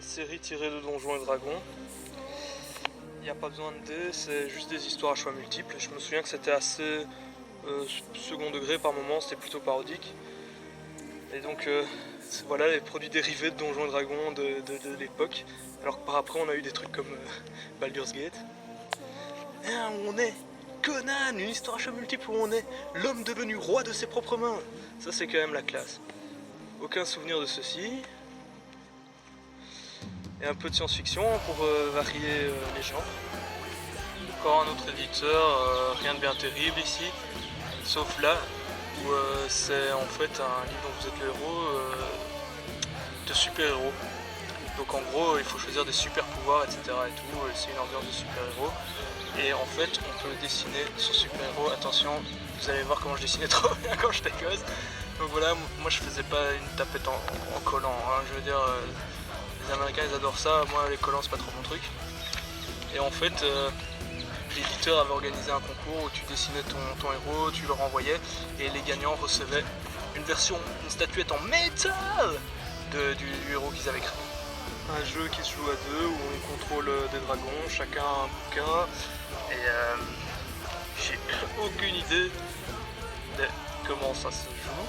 série tirée de Donjons et Dragons. Il n'y a pas besoin de dés, c'est juste des histoires à choix multiples. Je me souviens que c'était assez second degré par moment, c'était plutôt parodique. Et donc voilà les produits dérivés de Donjons et Dragons de l'époque. Alors que par après on a eu des trucs comme Baldur's Gate. Et on est Conan, une histoire à choix multiples où on est l'homme devenu roi de ses propres mains. Ça c'est quand même la classe. Aucun souvenir de ceci. Et un peu de science-fiction pour varier les genres. Encore un autre éditeur, rien de bien terrible ici, sauf là où c'est en fait un livre dont vous êtes le héros de super-héros. Donc en gros il faut choisir des super pouvoirs etc. et tout, c'est une ambiance de super-héros. Et en fait on peut dessiner son super-héros, attention, vous allez voir comment je dessinais trop bien quand j'étais gosse. Donc voilà, moi je faisais pas une tapette en collant, hein. Je veux dire, les Américains ils adorent ça, moi les collants c'est pas trop mon truc. Et en fait, l'éditeur avait organisé un concours où tu dessinais ton héros, tu le renvoyais, et les gagnants recevaient une statuette en métal du héros qu'ils avaient créé. Un jeu qui se joue à deux où on contrôle des dragons, chacun un bouquin, et j'ai aucune idée de comment ça se joue.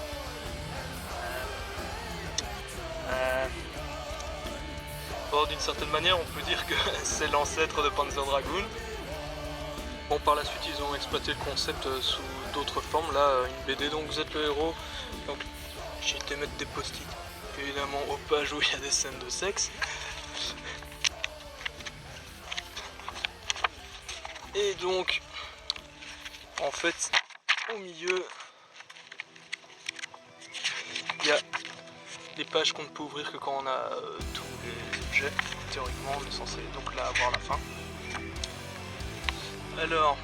Bon, d'une certaine manière, on peut dire que c'est l'ancêtre de Panzer Dragoon. Bon, par la suite, ils ont exploité le concept sous d'autres formes. Là, une BD, donc vous êtes le héros. Donc, j'ai été mettre des post-it, évidemment, aux pages où il y a des scènes de sexe. Et donc, en fait, au milieu, il y a des pages qu'on ne peut ouvrir que quand on a tous les objets. Théoriquement, on est censé donc là avoir la fin. Alors,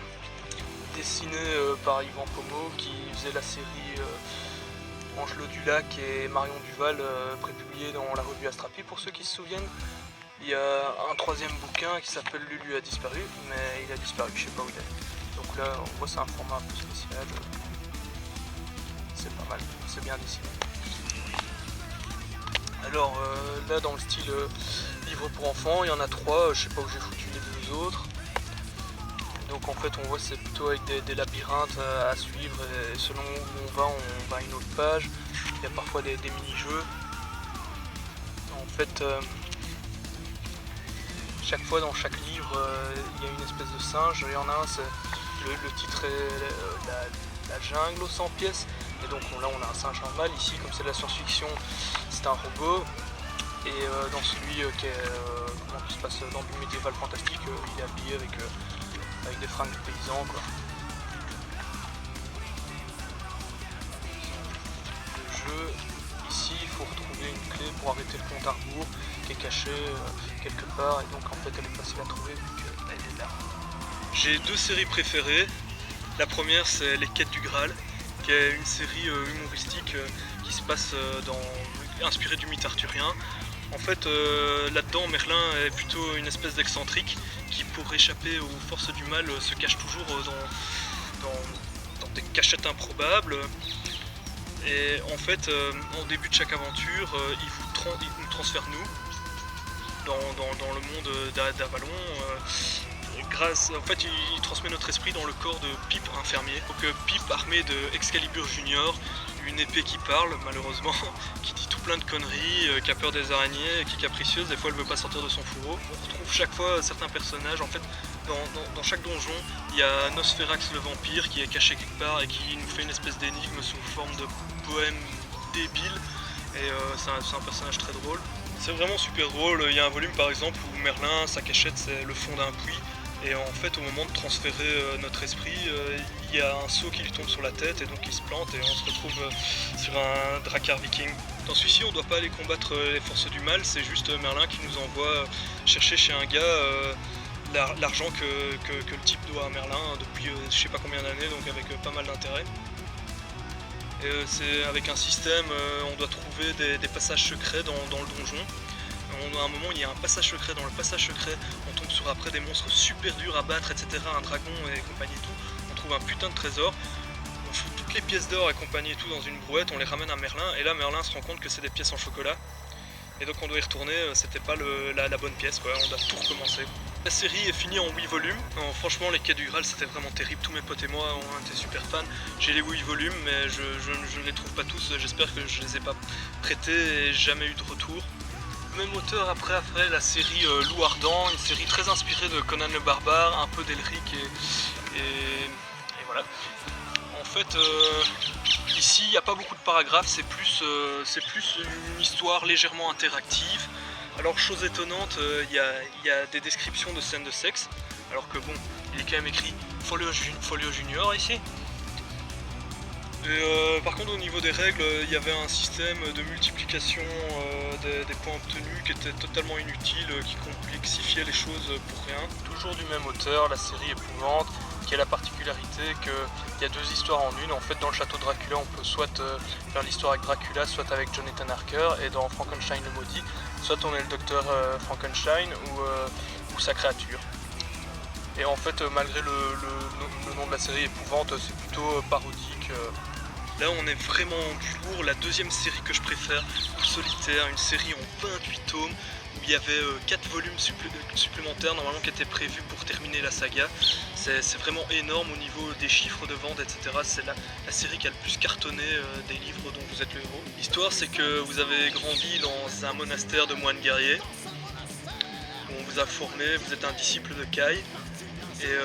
dessiné par Yvan Pomeau qui faisait la série Angelot du Lac et Marion Duval prépubliée dans la revue Astrapi pour ceux qui se souviennent. Il y a un troisième bouquin qui s'appelle Lulu a disparu, mais il a disparu, je sais pas où il est. Donc là on voit c'est un format un peu spécial. C'est pas mal, c'est bien dessiné. Alors là dans le style livre pour enfants, il y en a trois, je sais pas où j'ai foutu les deux autres. Donc en fait on voit c'est plutôt avec des labyrinthes à suivre et selon où on va à une autre page. Il y a parfois des mini-jeux. En fait chaque fois dans chaque livre il y a une espèce de singe. Il y en a un, le titre est la jungle aux 100 pièces. Et donc là on a un singe normal, ici comme c'est de la science-fiction c'est un robot. Et dans celui qui se passe dans du médiéval fantastique, il est habillé avec des fringues de paysans quoi. Le jeu, ici il faut retrouver une clé pour arrêter le compte à rebours qui est caché quelque part et donc en fait elle est facile à trouver vu qu'elle est là. J'ai deux séries préférées. La première c'est Les Quêtes du Graal, qui est une série humoristique qui se passe inspirée du mythe arthurien. En fait, là-dedans, Merlin est plutôt une espèce d'excentrique qui, pour échapper aux forces du mal, se cache toujours dans des cachettes improbables. Et en fait, au début de chaque aventure, il nous transfère dans le monde d'Avalon. En fait, il transmet notre esprit dans le corps de Pip, infirmier. Donc Pip, armé de Excalibur Junior, une épée qui parle, malheureusement, qui dit tout plein de conneries, qui a peur des araignées, qui est capricieuse, des fois elle veut pas sortir de son fourreau. On retrouve chaque fois certains personnages, en fait, dans chaque donjon, il y a Nosferax le vampire qui est caché quelque part et qui nous fait une espèce d'énigme sous forme de poème débile. Et c'est un personnage très drôle. C'est vraiment super drôle. Il y a un volume par exemple où Merlin, sa cachette c'est le fond d'un puits. Et en fait au moment de transférer notre esprit, il y a un seau qui lui tombe sur la tête et donc il se plante et on se retrouve sur un drakkar viking. Dans celui-ci on ne doit pas aller combattre les forces du mal, c'est juste Merlin qui nous envoie chercher chez un gars l'argent que le type doit à Merlin depuis je sais pas combien d'années, donc avec pas mal d'intérêt. Et c'est avec un système, on doit trouver des passages secrets dans le donjon. À un moment il y a un passage secret, dans le passage secret on tombe sur après des monstres super durs à battre etc, un dragon et compagnie et tout, on trouve un putain de trésor, on fout toutes les pièces d'or et compagnie et tout dans une brouette, on les ramène à Merlin et là Merlin se rend compte que c'est des pièces en chocolat et donc on doit y retourner, c'était pas la bonne pièce quoi, on doit tout recommencer. La série est finie en 8 volumes, alors, franchement les quais du Graal c'était vraiment terrible, tous mes potes et moi on était super fans. J'ai les 8 volumes mais je ne les trouve pas tous, j'espère que je les ai pas prêtés et jamais eu de retour. Le même auteur après a fait la série Loup Ardent, une série très inspirée de Conan le Barbare, un peu d'Elric et voilà. En fait, ici il n'y a pas beaucoup de paragraphes, c'est plus une histoire légèrement interactive. Alors chose étonnante, il y a des descriptions de scènes de sexe, alors que bon, il est quand même écrit Folio Junior ici. Et par contre au niveau des règles, il y avait un système de multiplication des points obtenus qui était totalement inutile, qui complexifiait les choses pour rien. Toujours du même auteur, la série Épouvante, qui a la particularité qu'il y a deux histoires en une. En fait dans le château de Dracula on peut soit faire l'histoire avec Dracula, soit avec Jonathan Harker, et dans Frankenstein le maudit, soit on est le docteur Frankenstein ou sa créature. Et en fait malgré le nom de la série Épouvante, c'est plutôt parodique. Là on est vraiment du lourd, la deuxième série que je préfère, Loup Solitaire, une série en 28 tomes où il y avait 4 volumes supplémentaires normalement qui étaient prévus pour terminer la saga. C'est vraiment énorme au niveau des chiffres de vente, etc. C'est la série qui a le plus cartonné des livres dont vous êtes le héros. L'histoire c'est que vous avez grandi dans un monastère de moines guerriers où on vous a formé, vous êtes un disciple de Kai. Et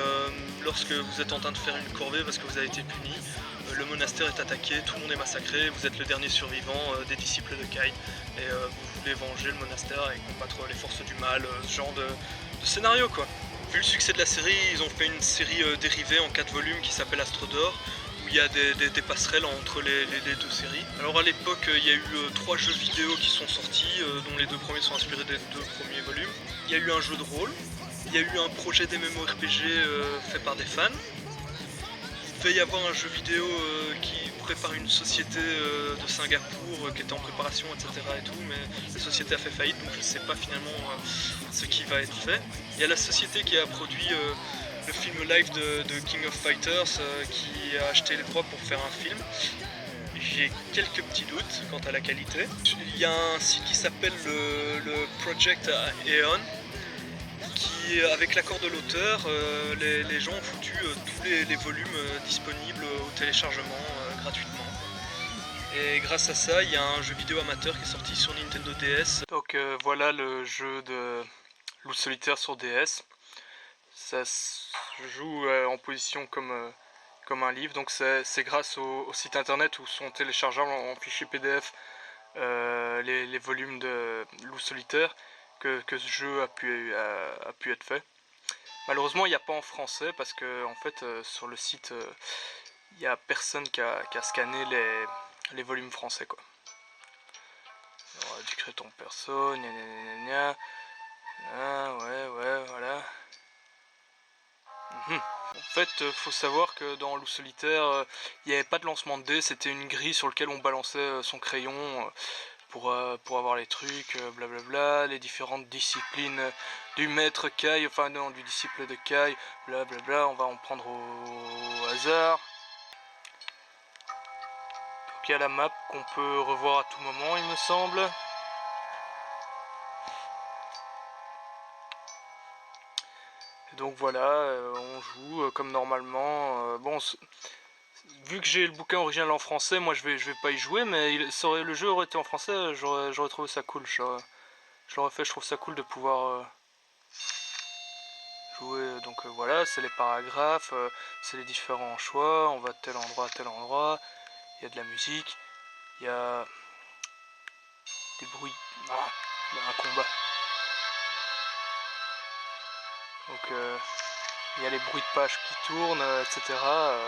lorsque vous êtes en train de faire une corvée parce que vous avez été puni, le monastère est attaqué, tout le monde est massacré, vous êtes le dernier survivant des disciples de Kai. Et vous voulez venger le monastère et combattre les forces du mal, ce genre de scénario quoi. Vu le succès de la série, ils ont fait une série dérivée en 4 volumes qui s'appelle Astro d'Or, où il y a des passerelles entre les deux séries. Alors à l'époque, il y a eu 3 jeux vidéo qui sont sortis, dont les 2 premiers sont inspirés des 2 premiers volumes. Il y a eu un jeu de rôle. Il y a eu un projet d'MMORPG fait par des fans. Il devait y avoir un jeu vidéo qui prépare une société de Singapour qui était en préparation, etc. et tout, mais la société a fait faillite, donc je ne sais pas finalement ce qui va être fait. Il y a la société qui a produit le film live de King of Fighters qui a acheté les droits pour faire un film. J'ai quelques petits doutes quant à la qualité. Il y a un site qui s'appelle le Project Aeon, qui, avec l'accord de l'auteur, les gens ont foutu tous les volumes disponibles au téléchargement gratuitement. Et grâce à ça, il y a un jeu vidéo amateur qui est sorti sur Nintendo DS. Donc voilà le jeu de Loup Solitaire sur DS. Ça se joue en position comme un livre, donc c'est grâce au site internet où sont téléchargeables en fichier PDF les volumes de Loup Solitaire que ce jeu a pu être fait. Malheureusement il n'y a pas en français parce que en fait sur le site il n'y a personne qui a scanné les volumes français quoi. Alors, tu crées ton perso, gna gna gna gna. Ah, ouais, voilà. En fait, faut savoir que dans Loup Solitaire, il n'y avait pas de lancement de dés, c'était une grille sur laquelle on balançait son crayon pour avoir les trucs, blablabla, les différentes disciplines du maître Kai, enfin non, du disciple de Kai, blablabla, on va en prendre au hasard. Donc il y a la map qu'on peut revoir à tout moment, il me semble. Donc voilà, on joue comme normalement. Bon, vu que j'ai le bouquin original en français, moi je vais pas y jouer, mais le jeu aurait été en français, j'aurais trouvé ça cool. Je l'aurais fait, je trouve ça cool de pouvoir jouer. Donc voilà, c'est les paragraphes, c'est les différents choix, on va de tel endroit à tel endroit, il y a de la musique, il y a des bruits. Ah, il y a un combat. Donc il y a les bruits de page qui tournent, etc.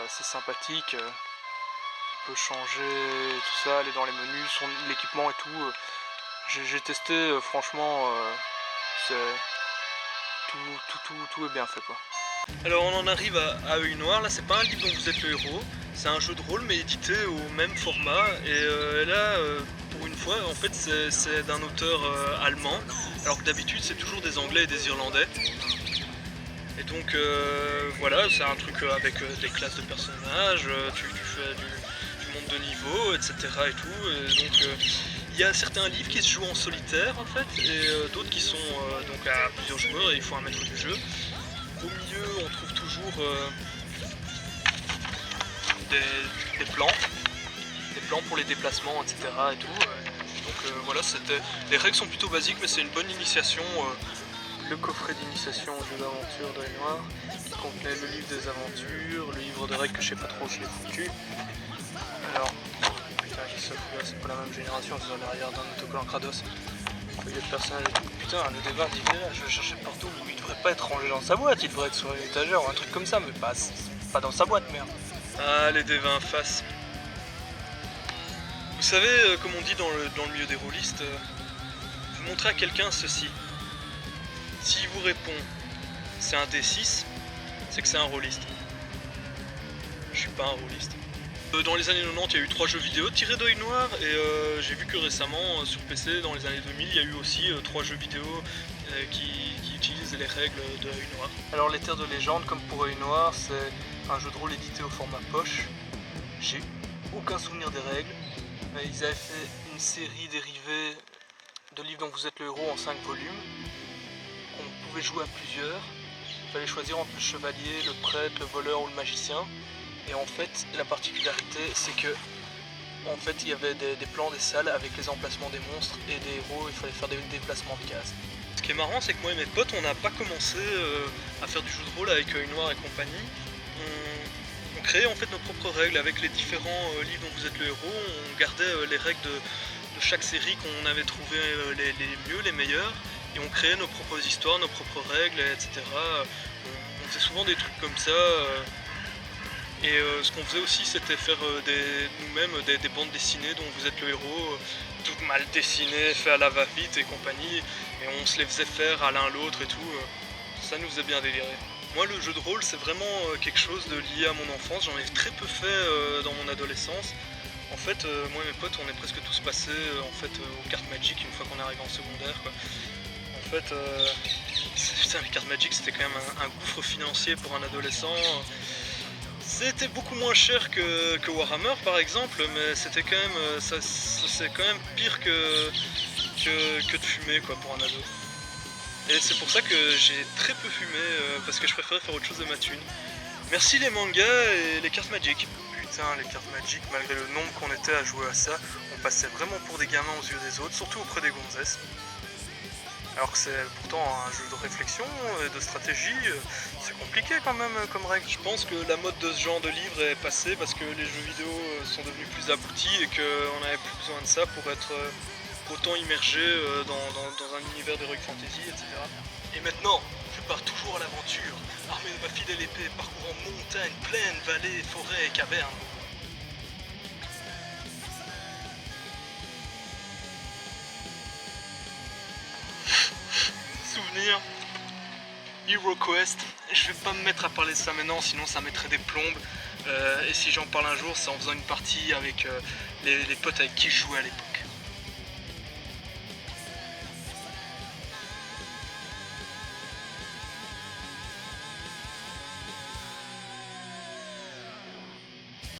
C'est sympathique. On peut changer tout ça, aller dans les menus, l'équipement et tout. J'ai testé, franchement, tout est bien fait quoi. Alors on en arrive à Œil Noir. Là c'est pas un livre dont vous êtes le héros, c'est un jeu de rôle mais édité au même format. Et là pour une fois en fait c'est d'un auteur allemand, alors que d'habitude c'est toujours des Anglais et des Irlandais. Et donc voilà, c'est un truc avec des classes de personnages, tu fais du monde de niveau, etc. et tout. Et donc il Il y a certains livres qui se jouent en solitaire en fait, et d'autres qui sont donc à plusieurs joueurs et il faut un maître du jeu. Au milieu on trouve toujours des plans pour les déplacements, etc. et tout. Donc voilà, les règles sont plutôt basiques, mais c'est une bonne initiation. Le coffret d'initiation au jeu d'aventure d'Œil Noir, qui contenait le livre des aventures, le livre de règles que je sais pas trop où je l'ai foutu. Alors, putain, j'ai ça fou là, c'est pas la même génération, c'est dans l'arrière d'un autocollant Kratos. Il y a de personnages et tout. Putain, le D20 d'hiver, je le cherchais partout, il devrait pas être rangé dans sa boîte, il devrait être sur une étagère ou un truc comme ça, mais pas dans sa boîte, merde. Ah, les D20 face. Vous savez, comme on dit dans le milieu des rôlistes, vous montrez à quelqu'un ceci. S'il vous répond c'est un D6, c'est que c'est un rôliste. Je suis pas un rôliste. Dans les années 90, il y a eu 3 jeux vidéo tirés d'Œil Noir, et j'ai vu que récemment, sur PC, dans les années 2000, il y a eu aussi 3 jeux vidéo qui utilisent les règles de Œil Noir. Alors les Terres de légende, comme pour Œil Noir, c'est un jeu de rôle édité au format poche. J'ai aucun souvenir des règles. Ils avaient fait une série dérivée de livres dont vous êtes le héros en 5 volumes. On pouvait jouer à plusieurs. Il fallait choisir entre le chevalier, le prêtre, le voleur ou le magicien. Et en fait, la particularité, c'est que en fait, il y avait des plans des salles avec les emplacements des monstres et des héros, il fallait faire des déplacements de cases. Ce qui est marrant, c'est que moi et mes potes, on n'a pas commencé à faire du jeu de rôle avec Œil Noir et compagnie. On créait en fait nos propres règles avec les différents livres dont vous êtes le héros. On gardait les règles de chaque série qu'on avait trouvé les mieux, les meilleures. Et on créait nos propres histoires, nos propres règles, etc. On faisait souvent des trucs comme ça. Et ce qu'on faisait aussi, c'était faire nous-mêmes des bandes dessinées dont vous êtes le héros, tout mal dessinées, fait à la va-vite et compagnie. Et on se les faisait faire à l'un l'autre et tout. Ça nous faisait bien délirer. Moi, le jeu de rôle, c'est vraiment quelque chose de lié à mon enfance. J'en ai très peu fait dans mon adolescence. En fait, moi et mes potes, on est presque tous passés aux cartes Magic une fois qu'on est arrivé en secondaire, quoi. En fait, putain, les cartes Magic, c'était quand même un gouffre financier pour un adolescent. C'était beaucoup moins cher que Warhammer par exemple, mais c'était quand même, c'est quand même pire que de fumer quoi pour un ado. Et c'est pour ça que j'ai très peu fumé, parce que je préférais faire autre chose de ma thune. Merci les mangas et les cartes Magic. Putain, les cartes Magic, malgré le nombre qu'on était à jouer à ça, on passait vraiment pour des gamins aux yeux des autres, surtout auprès des gonzesses. Alors que c'est pourtant un jeu de réflexion et de stratégie, c'est compliqué quand même comme règle. Je pense que la mode de ce genre de livre est passée parce que les jeux vidéo sont devenus plus aboutis et qu'on n'avait plus besoin de ça pour être autant immergé dans un univers d'heroic fantasy, etc. Et maintenant, je pars toujours à l'aventure, armé de ma fidèle épée, parcourant montagnes, plaines, vallées, forêts et cavernes. Souvenir, HeroQuest, je vais pas me mettre à parler de ça maintenant, sinon ça mettrait des plombes. Et si j'en parle un jour, c'est en faisant une partie avec les potes avec qui je jouais à l'époque.